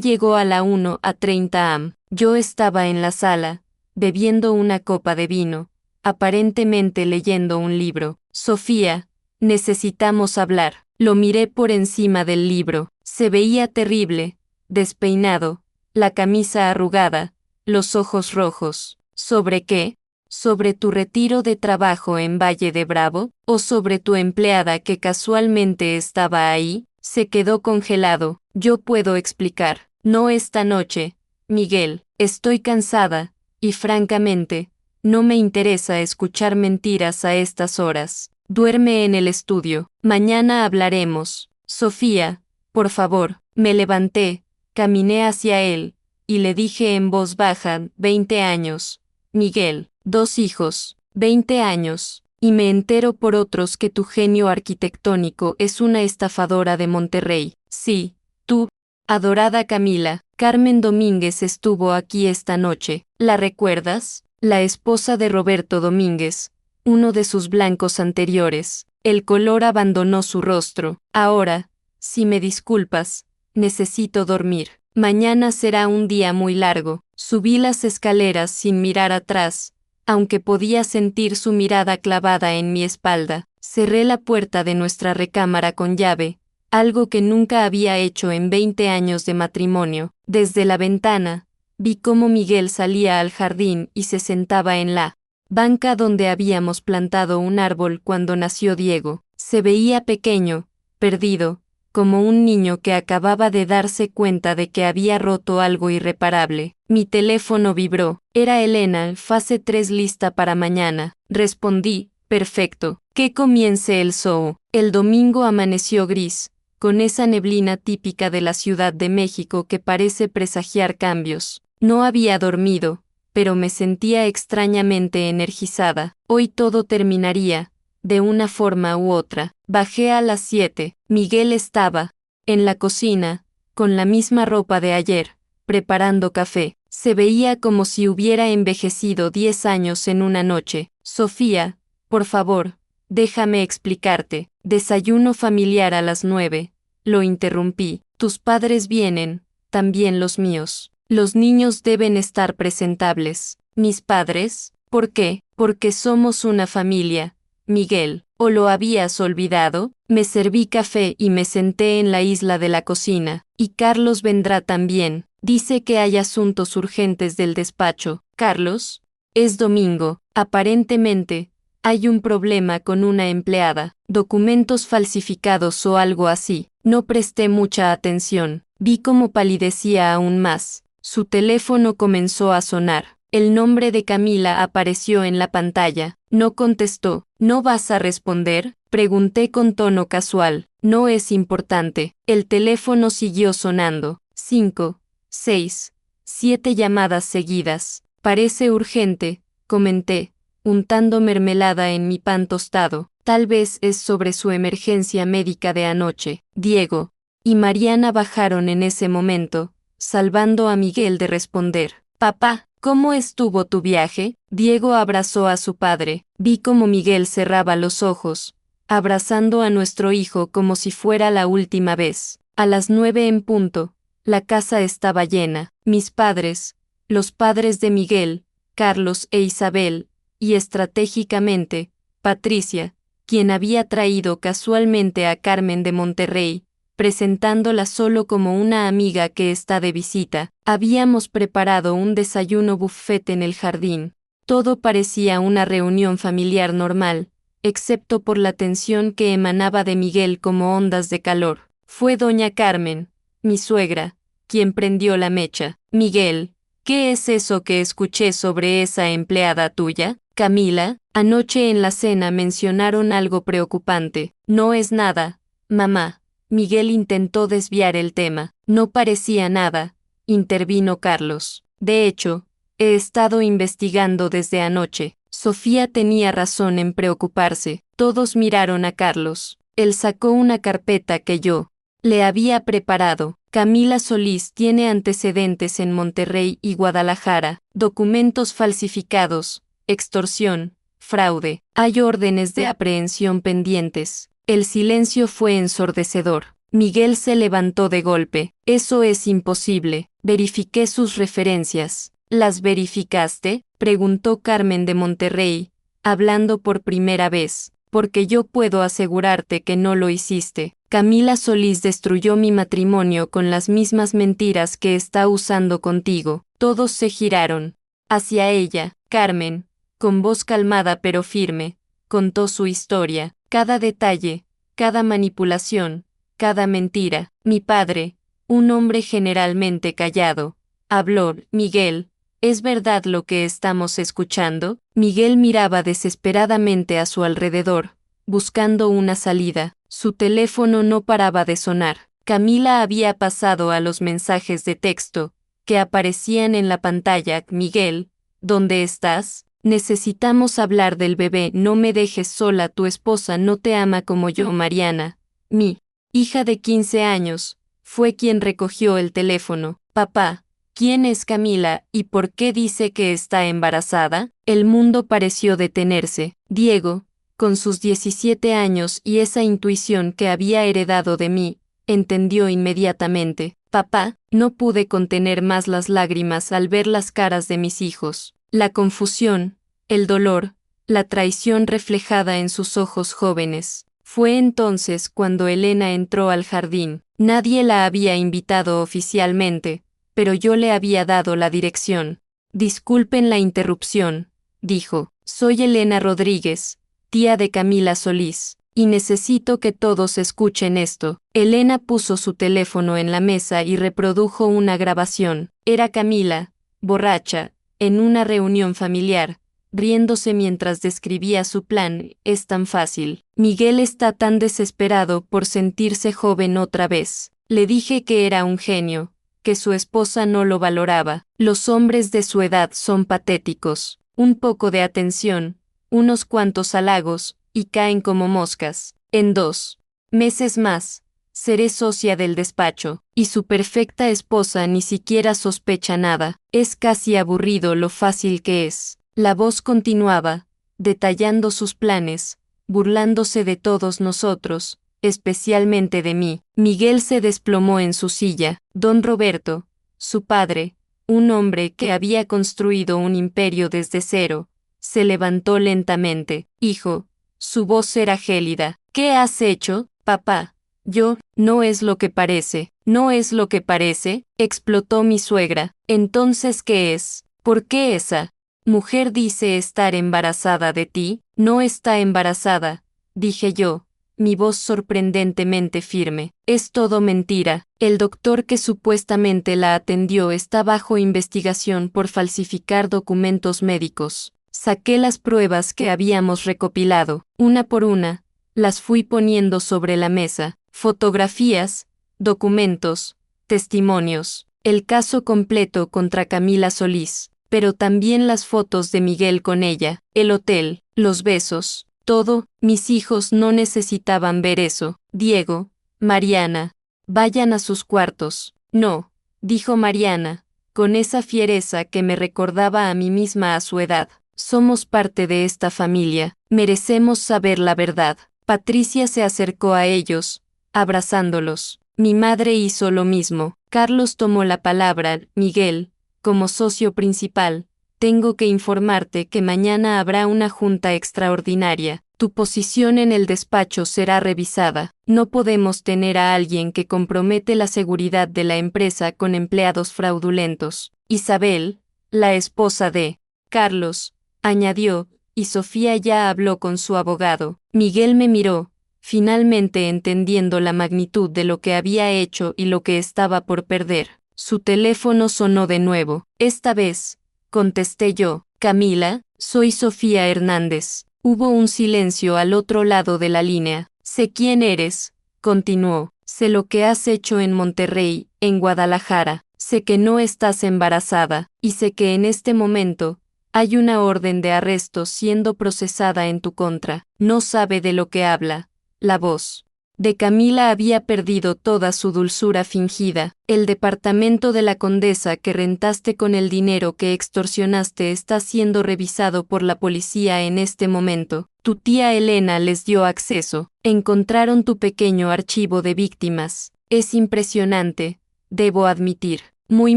llegó a la 1:30 am. Yo estaba en la sala, bebiendo una copa de vino, aparentemente leyendo un libro. Sofía, necesitamos hablar. Lo miré por encima del libro. Se veía terrible, despeinado, la camisa arrugada, los ojos rojos. ¿Sobre qué? ¿Sobre tu retiro de trabajo en Valle de Bravo? ¿O sobre tu empleada que casualmente estaba ahí? Se quedó congelado. Yo puedo explicar. No esta noche, Miguel. Estoy cansada, y francamente, no me interesa escuchar mentiras a estas horas. Duerme en el estudio. Mañana hablaremos. Sofía, por favor. Me levanté, caminé hacia él, y le dije en voz baja, 20 años. Miguel, 2 hijos, 20 años. Y me entero por otros que tu genio arquitectónico es una estafadora de Monterrey. Sí, tú, adorada Camila. Carmen Domínguez estuvo aquí esta noche. ¿La recuerdas? La esposa de Roberto Domínguez, uno de sus blancos anteriores. El color abandonó su rostro. Ahora, si me disculpas, necesito dormir. Mañana será un día muy largo. Subí las escaleras sin mirar atrás, aunque podía sentir su mirada clavada en mi espalda. Cerré la puerta de nuestra recámara con llave, algo que nunca había hecho en 20 años de matrimonio. Desde la ventana, vi cómo Miguel salía al jardín y se sentaba en la banca donde habíamos plantado un árbol cuando nació Diego. Se veía pequeño, perdido, como un niño que acababa de darse cuenta de que había roto algo irreparable. Mi teléfono vibró. Era Elena, fase 3 lista para mañana. Respondí, perfecto. Que comience el show. El domingo amaneció gris, con esa neblina típica de la Ciudad de México que parece presagiar cambios. No había dormido, pero me sentía extrañamente energizada. Hoy todo terminaría, de una forma u otra. Bajé a las 7. Miguel estaba en la cocina, con la misma ropa de ayer, preparando café. Se veía como si hubiera envejecido 10 años en una noche. Sofía, por favor, déjame explicarte. Desayuno familiar a las 9. Lo interrumpí. Tus padres vienen, también los míos. Los niños deben estar presentables. ¿Mis padres? ¿Por qué? Porque somos una familia. Miguel, ¿o lo habías olvidado? Me serví café y me senté en la isla de la cocina. Y Carlos vendrá también. Dice que hay asuntos urgentes del despacho. Carlos, es domingo. Aparentemente, hay un problema con una empleada. Documentos falsificados o algo así. No presté mucha atención. Vi cómo palidecía aún más. Su teléfono comenzó a sonar. El nombre de Camila apareció en la pantalla. No contestó. ¿No vas a responder?, pregunté con tono casual. No es importante. El teléfono siguió sonando. 5, 6, 7 llamadas seguidas. Parece urgente, comenté, untando mermelada en mi pan tostado. Tal vez es sobre su emergencia médica de anoche. Diego y Mariana bajaron en ese momento, salvando a Miguel de responder. Papá, ¿cómo estuvo tu viaje? Diego abrazó a su padre. Vi cómo Miguel cerraba los ojos, abrazando a nuestro hijo como si fuera la última vez. A las 9 en punto, la casa estaba llena. Mis padres, los padres de Miguel, Carlos e Isabel, y estratégicamente, Patricia, quien había traído casualmente a Carmen de Monterrey, presentándola solo como una amiga que está de visita. Habíamos preparado un desayuno buffet en el jardín. Todo parecía una reunión familiar normal, excepto por la tensión que emanaba de Miguel como ondas de calor. Fue doña Carmen, mi suegra, quien prendió la mecha. Miguel, ¿qué es eso que escuché sobre esa empleada tuya? Camila, anoche en la cena mencionaron algo preocupante. No es nada, mamá. Miguel intentó desviar el tema. No parecía nada, intervino Carlos. De hecho, he estado investigando desde anoche. Sofía tenía razón en preocuparse. Todos miraron a Carlos. Él sacó una carpeta que yo le había preparado. Camila Solís tiene antecedentes en Monterrey y Guadalajara, documentos falsificados, extorsión, fraude. Hay órdenes de aprehensión pendientes. El silencio fue ensordecedor. Miguel se levantó de golpe. Eso es imposible. Verifiqué sus referencias. ¿Las verificaste?, preguntó Carmen de Monterrey, hablando por primera vez. Porque yo puedo asegurarte que no lo hiciste. Camila Solís destruyó mi matrimonio con las mismas mentiras que está usando contigo. Todos se giraron hacia ella. Carmen, con voz calmada pero firme, contó su historia. Cada detalle, cada manipulación, cada mentira. Mi padre, un hombre generalmente callado, habló. Miguel, ¿es verdad lo que estamos escuchando? Miguel miraba desesperadamente a su alrededor, buscando una salida. Su teléfono no paraba de sonar. Camila había pasado a los mensajes de texto, que aparecían en la pantalla. Miguel, ¿dónde estás? Necesitamos hablar del bebé. No me dejes sola. Tu esposa no te ama como yo. Mariana, mi hija de 15 años, fue quien recogió el teléfono. Papá, ¿quién es Camila y por qué dice que está embarazada? El mundo pareció detenerse. Diego, con sus 17 años y esa intuición que había heredado de mí, entendió inmediatamente. Papá, no pude contener más las lágrimas al ver las caras de mis hijos. La confusión, el dolor, la traición reflejada en sus ojos jóvenes. Fue entonces cuando Elena entró al jardín. Nadie la había invitado oficialmente, pero yo le había dado la dirección. Disculpen la interrupción, dijo. Soy Elena Rodríguez, tía de Camila Solís, y necesito que todos escuchen esto. Elena puso su teléfono en la mesa y reprodujo una grabación. Era Camila, borracha, en una reunión familiar, riéndose mientras describía su plan. Es tan fácil. Miguel está tan desesperado por sentirse joven otra vez. Le dije que era un genio, que su esposa no lo valoraba. Los hombres de su edad son patéticos. Un poco de atención, unos cuantos halagos, y caen como moscas. En 2 meses más, seré socia del despacho, y su perfecta esposa ni siquiera sospecha nada. Es casi aburrido lo fácil que es. La voz continuaba, detallando sus planes, burlándose de todos nosotros, especialmente de mí. Miguel se desplomó en su silla. Don Roberto, su padre, un hombre que había construido un imperio desde cero, se levantó lentamente. Hijo, su voz era gélida. ¿Qué has hecho, papá? Yo, no es lo que parece. ¿No es lo que parece?, explotó mi suegra. Entonces, ¿qué es? ¿Por qué esa mujer dice estar embarazada de ti? No está embarazada, dije yo, mi voz sorprendentemente firme. Es todo mentira. El doctor que supuestamente la atendió está bajo investigación por falsificar documentos médicos. Saqué las pruebas que habíamos recopilado, una por una, las fui poniendo sobre la mesa, fotografías, documentos, testimonios, el caso completo contra Camila Solís, pero también las fotos de Miguel con ella, el hotel, los besos, todo. Mis hijos no necesitaban ver eso. Diego, Mariana, vayan a sus cuartos. No, dijo Mariana, con esa fiereza que me recordaba a mí misma a su edad. Somos parte de esta familia, merecemos saber la verdad. Patricia se acercó a ellos, abrazándolos. Mi madre hizo lo mismo. Carlos tomó la palabra. Miguel, como socio principal, tengo que informarte que mañana habrá una junta extraordinaria. Tu posición en el despacho será revisada. No podemos tener a alguien que compromete la seguridad de la empresa con empleados fraudulentos. Isabel, la esposa de Carlos, añadió, y Sofía ya habló con su abogado. Miguel me miró, finalmente entendiendo la magnitud de lo que había hecho y lo que estaba por perder. Su teléfono sonó de nuevo. Esta vez, contesté yo. Camila, soy Sofía Hernández. Hubo un silencio al otro lado de la línea. Sé quién eres, continuó. Sé lo que has hecho en Monterrey, en Guadalajara. Sé que no estás embarazada, y sé que en este momento hay una orden de arresto siendo procesada en tu contra. No sabe de lo que habla. La voz de Camila había perdido toda su dulzura fingida. El departamento de la condesa que rentaste con el dinero que extorsionaste está siendo revisado por la policía en este momento. Tu tía Elena les dio acceso. Encontraron tu pequeño archivo de víctimas. Es impresionante, debo admitir. Muy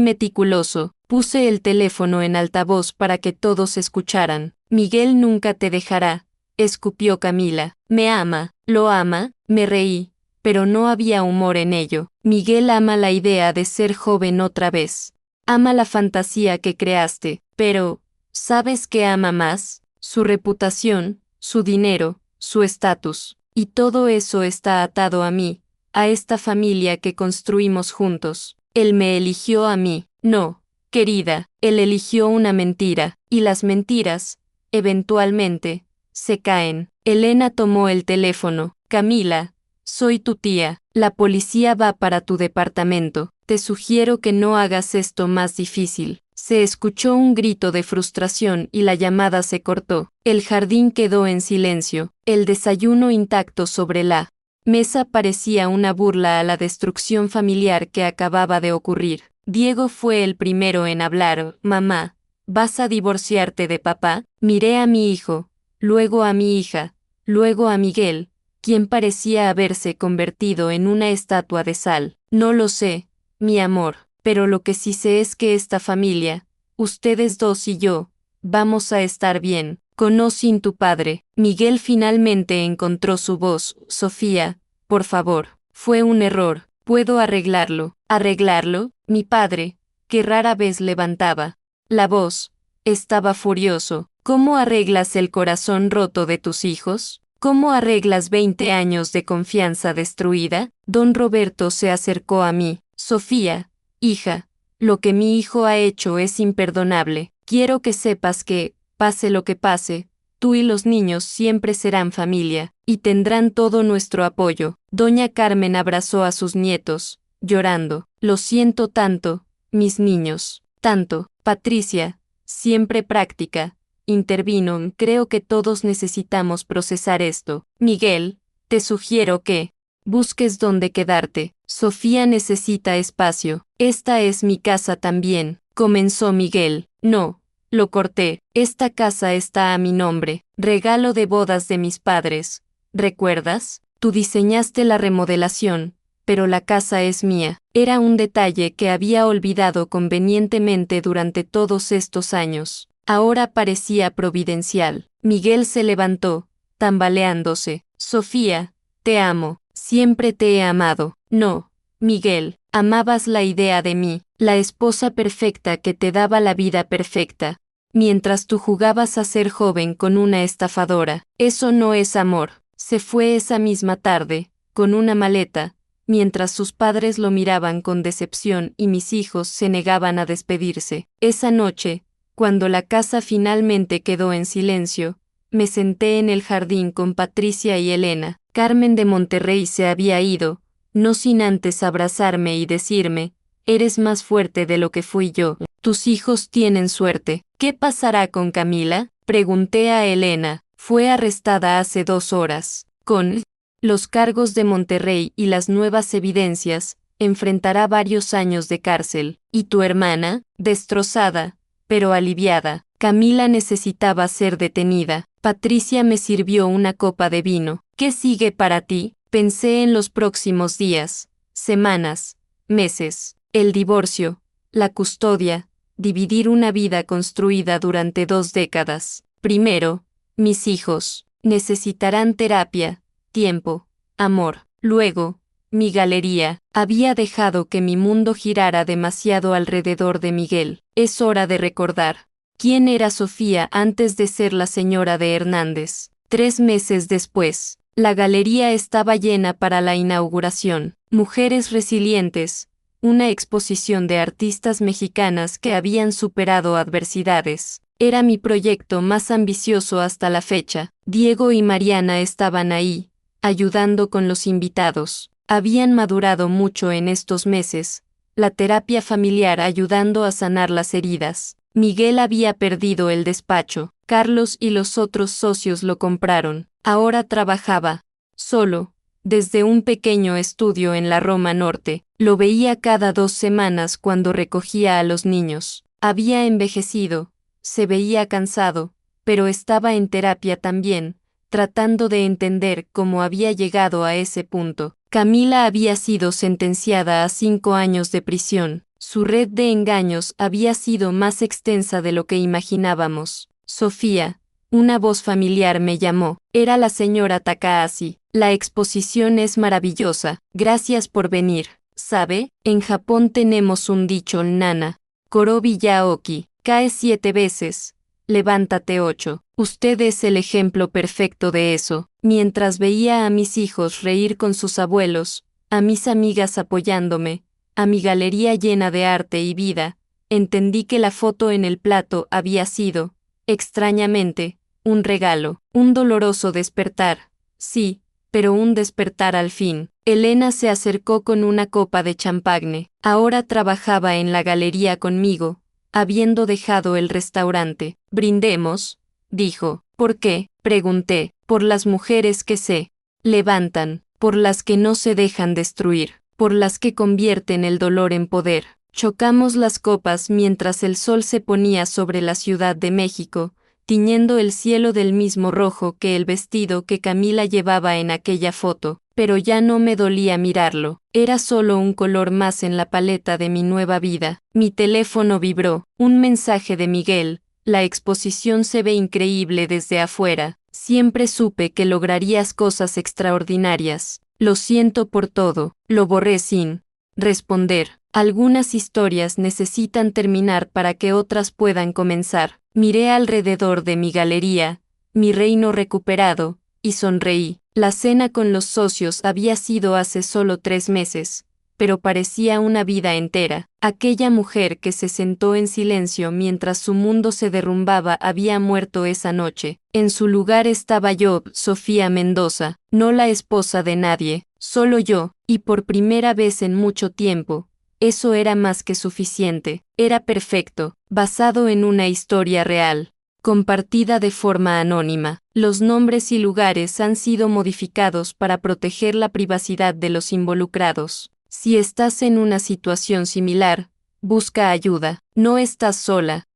meticuloso. Puse el teléfono en altavoz para que todos escucharan. Miguel nunca te dejará, escupió Camila. Me ama, lo ama. Me reí, pero no había humor en ello. Miguel ama la idea de ser joven otra vez. Ama la fantasía que creaste, pero, ¿sabes qué ama más? Su reputación, su dinero, su estatus. Y todo eso está atado a mí, a esta familia que construimos juntos. Él me eligió a mí. No, querida, él eligió una mentira, y las mentiras, eventualmente, se caen. Elena tomó el teléfono. Camila, soy tu tía. La policía va para tu departamento. Te sugiero que no hagas esto más difícil. Se escuchó un grito de frustración y la llamada se cortó. El jardín quedó en silencio. El desayuno intacto sobre la mesa parecía una burla a la destrucción familiar que acababa de ocurrir. Diego fue el primero en hablar. Mamá, ¿vas a divorciarte de papá? Miré a mi hijo, luego a mi hija, luego a Miguel, quien parecía haberse convertido en una estatua de sal. No lo sé, mi amor, pero lo que sí sé es que esta familia, ustedes dos y yo, vamos a estar bien, con o sin tu padre. Miguel finalmente encontró su voz. Sofía, por favor, fue un error, puedo arreglarlo. ¿Arreglarlo? Mi padre, que rara vez levantaba la voz, estaba furioso. ¿Cómo arreglas el corazón roto de tus hijos? ¿Cómo arreglas 20 años de confianza destruida? Don Roberto se acercó a mí. Sofía, hija, lo que mi hijo ha hecho es imperdonable. Quiero que sepas que, pase lo que pase, tú y los niños siempre serán familia, y tendrán todo nuestro apoyo. Doña Carmen abrazó a sus nietos, llorando. Lo siento tanto, mis niños, tanto. Patricia, siempre práctica, intervino. Creo que todos necesitamos procesar esto. Miguel, te sugiero que busques dónde quedarte. Sofía necesita espacio. Esta es mi casa también, comenzó Miguel. No, lo corté. Esta casa está a mi nombre, regalo de bodas de mis padres. ¿Recuerdas? Tú diseñaste la remodelación, pero la casa es mía. Era un detalle que había olvidado convenientemente durante todos estos años. Ahora parecía providencial. Miguel se levantó, tambaleándose. Sofía, te amo, siempre te he amado. No, Miguel, amabas la idea de mí, la esposa perfecta que te daba la vida perfecta, mientras tú jugabas a ser joven con una estafadora. Eso no es amor. Se fue esa misma tarde, con una maleta, mientras sus padres lo miraban con decepción y mis hijos se negaban a despedirse. Esa noche, cuando la casa finalmente quedó en silencio, me senté en el jardín con Patricia y Elena. Carmen de Monterrey se había ido, no sin antes abrazarme y decirme, «Eres más fuerte de lo que fui yo. Tus hijos tienen suerte». «¿Qué pasará con Camila?», pregunté a Elena. «Fue arrestada hace 2 horas. Con los cargos de Monterrey y las nuevas evidencias, enfrentará varios años de cárcel. ¿Y tu hermana?». Destrozada, pero aliviada. Camila necesitaba ser detenida. Patricia me sirvió una copa de vino. «¿Qué sigue para ti?». Pensé en los próximos días, semanas, meses, el divorcio, la custodia, dividir una vida construida durante 2 décadas. Primero, mis hijos necesitarán terapia, tiempo, amor. Luego, mi galería. Había dejado que mi mundo girara demasiado alrededor de Miguel. Es hora de recordar. ¿Quién era Sofía antes de ser la señora de Hernández? 3 meses después, la galería estaba llena para la inauguración. Mujeres resilientes, una exposición de artistas mexicanas que habían superado adversidades. Era mi proyecto más ambicioso hasta la fecha. Diego y Mariana estaban ahí, ayudando con los invitados. Habían madurado mucho en estos meses, la terapia familiar ayudando a sanar las heridas. Miguel había perdido el despacho. Carlos y los otros socios lo compraron. Ahora trabajaba solo, desde un pequeño estudio en la Roma Norte. Lo veía cada 2 semanas cuando recogía a los niños. Había envejecido, se veía cansado, pero estaba en terapia también, tratando de entender cómo había llegado a ese punto. Camila había sido sentenciada a 5 años de prisión. Su red de engaños había sido más extensa de lo que imaginábamos. Sofía, una voz familiar me llamó. Era la señora Takahashi. La exposición es maravillosa. Gracias por venir. ¿Sabe? En Japón tenemos un dicho, nana. Korobi yaoki. Cae 7 veces. Levántate 8. Usted es el ejemplo perfecto de eso. Mientras veía a mis hijos reír con sus abuelos, a mis amigas apoyándome, a mi galería llena de arte y vida, entendí que la foto en el plato había sido, extrañamente, un regalo, un doloroso despertar. Sí, pero un despertar al fin. Elena se acercó con una copa de champagne. Ahora trabajaba en la galería conmigo, habiendo dejado el restaurante. «Brindemos», dijo. «¿Por qué?», pregunté. «Por las mujeres que se levantan, por las que no se dejan destruir, por las que convierten el dolor en poder». Chocamos las copas mientras el sol se ponía sobre la Ciudad de México, tiñendo el cielo del mismo rojo que el vestido que Camila llevaba en aquella foto. Pero ya no me dolía mirarlo. Era solo un color más en la paleta de mi nueva vida. Mi teléfono vibró. Un mensaje de Miguel. «La exposición se ve increíble desde afuera. Siempre supe que lograrías cosas extraordinarias. Lo siento por todo». Lo borré sin responder. Algunas historias necesitan terminar para que otras puedan comenzar. Miré alrededor de mi galería, mi reino recuperado, y sonreí. La cena con los socios había sido hace solo 3 meses, pero parecía una vida entera. Aquella mujer que se sentó en silencio mientras su mundo se derrumbaba había muerto esa noche. En su lugar estaba yo, Sofía Mendoza, no la esposa de nadie, solo yo, y por primera vez en mucho tiempo. Eso era más que suficiente. Era perfecto, basado en una historia real, compartida de forma anónima. Los nombres y lugares han sido modificados para proteger la privacidad de los involucrados. Si estás en una situación similar, busca ayuda. No estás sola.